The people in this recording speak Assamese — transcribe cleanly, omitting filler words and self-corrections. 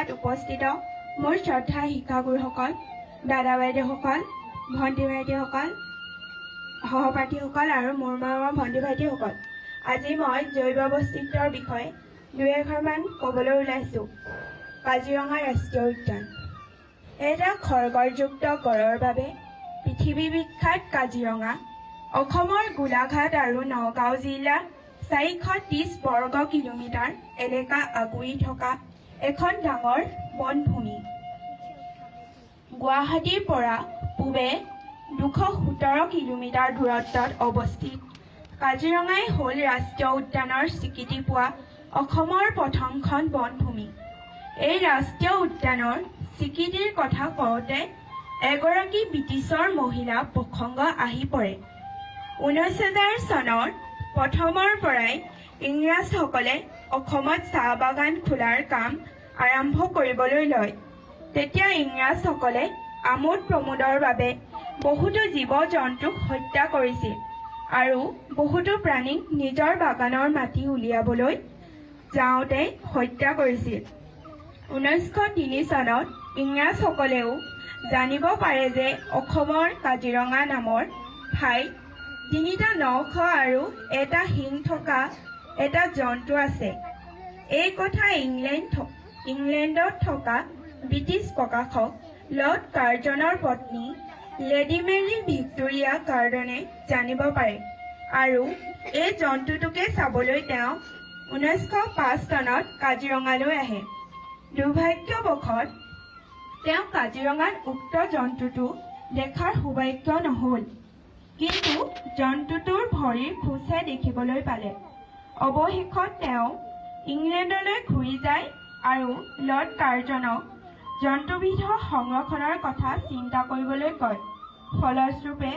সভাত উপস্থিত মোৰ শ্ৰদ্ধা শিক্ষাগুৰুসকল, দাদা বাইদেউসকল, ভণ্টি ভাইটিসকল, সহপাঠীসকল আৰু মোৰ মৰমৰ ভণ্টি ভাইটিসকল, আজি মই জৈৱ বৈচিত্ৰ্যৰ বিষয়ে দুই এষাৰমান ক'বলৈ ওলাইছোঁ। কাজিৰঙা ৰাষ্ট্ৰীয় উদ্যান এটা খড়গড়যুক্ত গড়ৰ বাবে পৃথিৱী বিখ্যাত কাজিৰঙা অসমৰ গোলাঘাট আৰু নগাঁও জিলাৰ 430 বৰ্গ কিলোমিটাৰ এলেকা আগুৰি থকা এখন ডাঙৰ বনভূমি। গুৱাহাটীৰ পৰা পূবে 217 কিলোমিটাৰ দূৰত্বত অৱস্থিত কাজিৰঙাই হ'ল ৰাষ্ট্ৰীয় উদ্যানৰ স্বীকৃতি পোৱা অসমৰ প্ৰথমখন বনভূমি। এই ৰাষ্ট্ৰীয় উদ্যানৰ স্বীকৃতিৰ কথা কওঁতে এগৰাকী ব্ৰিটিছৰ মহিলা প্ৰসংগ আহি পৰে। 19,000 চনৰ প্ৰথমৰ পৰাই ইংৰাজসকলে অসমত চাহ বাগান খোলাৰ কাম আৰম্ভ কৰিবলৈ লয়। তেতিয়া ইংৰাজসকলে আমোদ প্ৰমোদৰ বাবে বহুতো জীৱ জন্তুক হত্যা কৰিছিল আৰু বহুতো প্ৰাণীক নিজৰ বাগানৰ মাটি উলিয়াবলৈ যাওঁতে হত্যা কৰিছিল। 1903 চনত ইংৰাজসকলেও জানিব পাৰে যে অসমৰ কাজিৰঙা নামৰ ঠাইত 3টা নখ আৰু এটা শিং থকা এটা জন্তু আছে। এই কথা ইংলেণ্ডত থকা ব্ৰিটিছ প্ৰকাশক লৰ্ড কাৰ্জনৰ পত্নী লেডি মেৰী ভিক্টোৰিয়া কাৰ্জনে জানিব পাৰে আৰু এই জন্তুটোকে চাবলৈ তেওঁ 1905 চনত কাজিৰঙালৈ আহে। দুৰ্ভাগ্যবশত তেওঁ কাজিৰঙাত উক্ত জন্তুটো দেখাৰ সৌভাগ্য নহ'ল, কিন্তু জন্তুটোৰ ভৰিৰ খোজহে দেখিবলৈ পালে। অৱশেষত তেওঁ ইংলেণ্ডলৈ ঘূৰি যায় আৰু লৰ্ড কাৰ্জনক জন্তুবিধৰ সংৰক্ষণৰ কথা চিন্তা কৰিবলৈ কয়। ফলস্বৰূপে